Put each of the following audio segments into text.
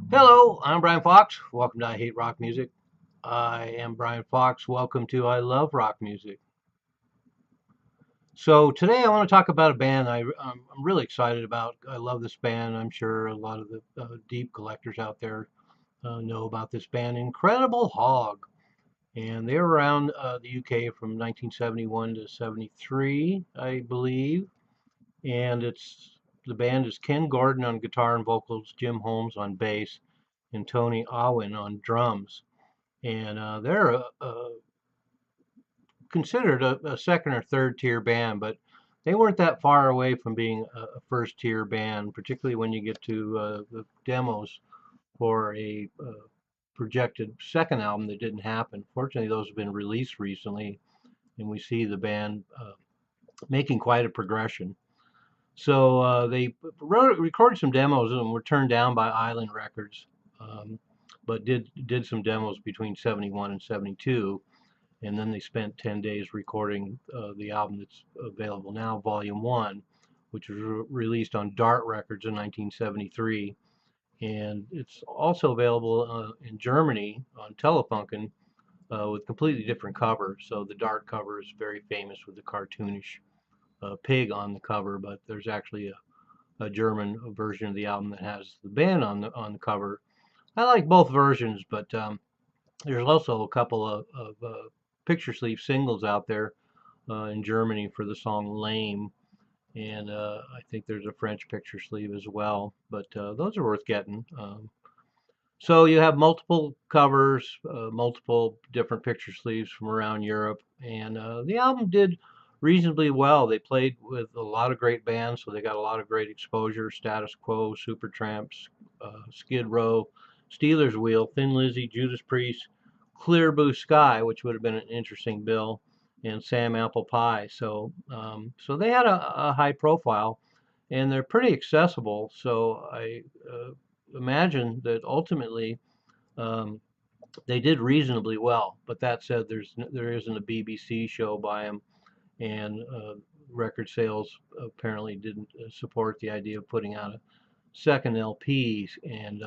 Hello, I'm Brian Fox. Welcome to I Hate Rock Music. I am Brian Fox. Welcome to I Love Rock Music. So today I want to talk about a band I'm really excited about. I love this band. I'm sure a lot of the deep collectors out there know about this band, Incredible Hog. And they were around the UK from 1971 to 73, I believe. And the band is Ken Gordon on guitar and vocals, Jim Holmes on bass, and Tony Awin on drums. And they're considered a second or third tier band, but they weren't that far away from being a first tier band, particularly when you get to the demos for a projected second album that didn't happen. Fortunately, those have been released recently, and we see the band making quite a progression. So they recorded some demos and were turned down by Island Records, um, but did some demos between 71 and 72. And then they spent 10 days recording the album that's available now, Volume 1, which was released on Dart Records in 1973. And it's also available in Germany on Telefunken with completely different cover. So the Dart cover is very famous with the cartoonish pig on the cover, but there's actually a German version of the album that has the band on the cover. I like both versions, but there's also a couple of picture sleeve singles out there in Germany for the song Lame, and I think there's a French picture sleeve as well, but those are worth getting. So you have multiple covers, multiple different picture sleeves from around Europe, and the album did reasonably well. They played with a lot of great bands, so they got a lot of great exposure. Status Quo, Supertramps, Skid Row, Steelers Wheel, Thin Lizzy, Judas Priest, Clear Blue Sky, which would have been an interesting bill, and Sam Apple Pie. So they had a high profile, and they're pretty accessible. So I imagine that ultimately um, they did reasonably well. But that said, there isn't a BBC show by them, and record sales apparently didn't support the idea of putting out a second LP, and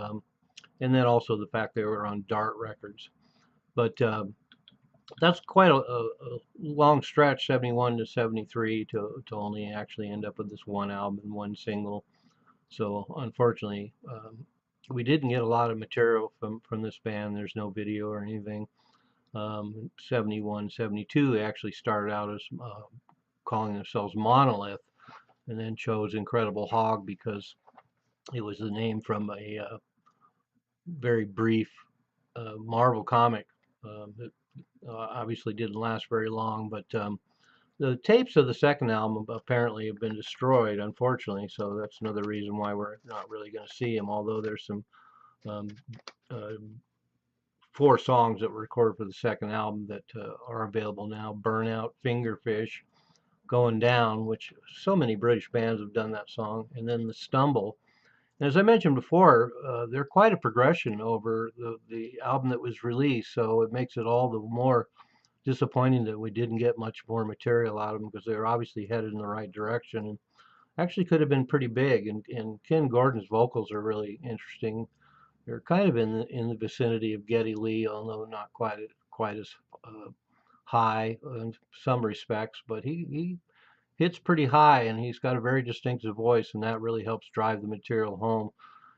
then also the fact they were on Dart Records. But that's quite a long stretch, 71 to 73, to only actually end up with this one album and one single. So unfortunately, we didn't get a lot of material from this band. There's no video or anything. 71, 72, they actually started out as calling themselves Monolith, and then chose Incredible Hog because it was the name from a very brief Marvel comic that obviously didn't last very long. But the tapes of the second album apparently have been destroyed, unfortunately. So that's another reason why we're not really going to see them. Although there's some um, uh, four songs that were recorded for the second album that are available now: "Burnout," "Fingerfish," "Going Down," which so many British bands have done that song, and then "The Stumble." And as I mentioned before, they're quite a progression over the album that was released, so it makes it all the more disappointing that we didn't get much more material out of them because they were obviously headed in the right direction and actually could have been pretty big. And Ken Gordon's vocals are really interesting. They're kind of in the vicinity of Geddy Lee, although not quite as uh, high in some respects, but he hits pretty high and he's got a very distinctive voice, and that really helps drive the material home.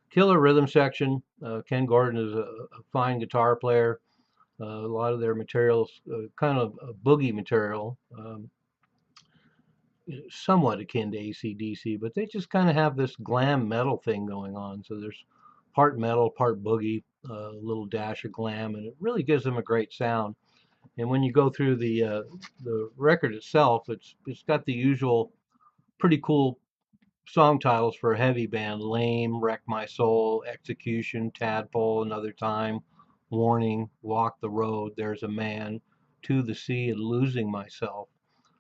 Killer rhythm section. Ken Gordon is a fine guitar player. A lot of their materials, kind of boogie material, somewhat akin to AC/DC, but they just kind of have this glam metal thing going on. So there's part metal, part boogie, a little dash of glam, and it really gives them a great sound. And when you go through the record itself, it's got the usual pretty cool song titles for a heavy band: Lame, Wreck My Soul, Execution, Tadpole, Another Time, Warning, Walk the Road, There's a Man, To the Sea, and Losing Myself.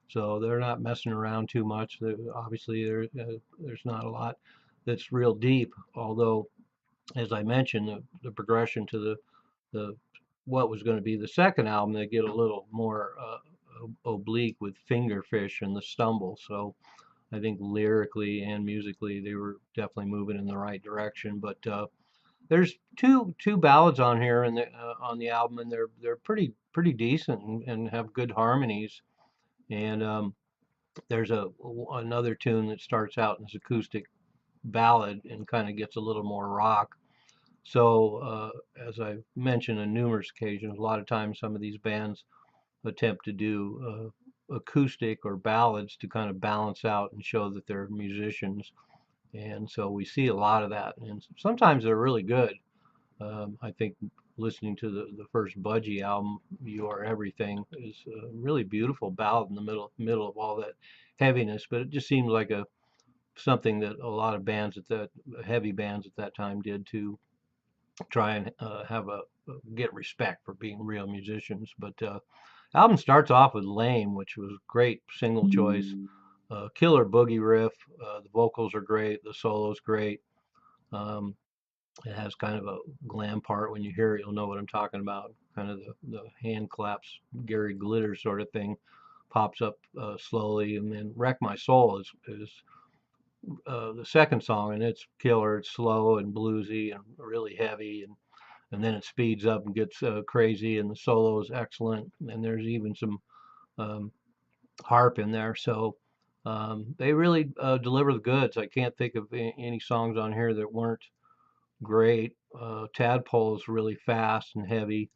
So they're not messing around too much. Obviously, there's not a lot that's real deep, although, as I mentioned, the progression to the what was going to be the second album, they get a little more oblique with Fingerfish and The Stumble. So I think lyrically and musically, they were definitely moving in the right direction. But There's two ballads on here and on the album, and they're pretty decent and have good harmonies. And there's another tune that starts out as acoustic ballad and kind of gets a little more rock. So as I've mentioned on numerous occasions, a lot of times some of these bands attempt to do acoustic or ballads to kind of balance out and show that they're musicians. And so we see a lot of that, and sometimes they're really good. I think listening to the first Budgie album, "You Are Everything," is a really beautiful ballad in the middle of all that heaviness. But it just seems like a something that a lot of bands at that heavy bands at that time did to try and have a get respect for being real musicians. But album starts off with "Lame," which was great single choice. Killer boogie riff. The vocals are great. The solo's great. Um, it has kind of a glam part. When you hear it, you'll know what I'm talking about. Kind of the hand claps, Gary Glitter sort of thing pops up slowly, and then "Wreck My Soul" is the second song, and it's killer. It's slow and bluesy and really heavy, and then it speeds up and gets crazy, and the solo is excellent. And there's even some um, harp in there, so they really deliver the goods. I can't think of any songs on here that weren't great. Tadpole's really fast and heavy,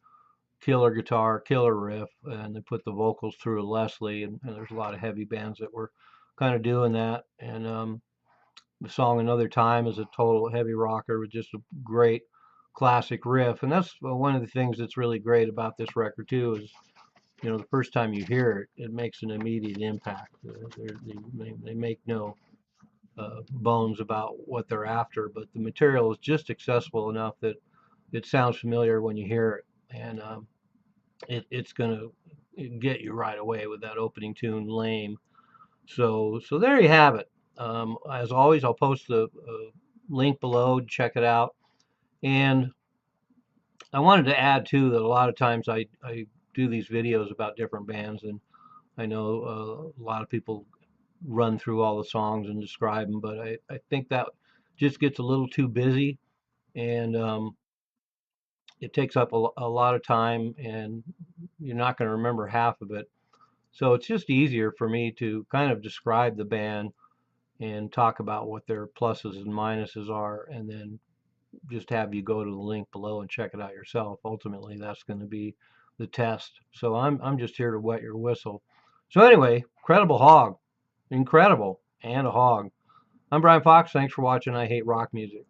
killer guitar, killer riff, and they put the vocals through Leslie, and there's a lot of heavy bands that were kind of doing that. And the song "Another Time" is a total heavy rocker with just a great classic riff, and that's one of the things that's really great about this record too. Is the first time you hear it, it makes an immediate impact. They make no bones about what they're after, but the material is just accessible enough that it sounds familiar when you hear it, and it's going to get you right away with that opening tune, "Lame." So there you have it. As always, I'll post the link below to check it out. And I wanted to add too that a lot of times I do these videos about different bands, and I know a lot of people run through all the songs and describe them, but I think that just gets a little too busy, and it takes up a lot of time, and you're not going to remember half of it. So it's just easier for me to kind of describe the band and talk about what their pluses and minuses are, and then just have you go to the link below and check it out yourself. Ultimately, that's going to be the test. So I'm just here to wet your whistle. So anyway, incredible hog, incredible, and a hog. I'm Brian Fox. Thanks for watching I Hate Rock Music.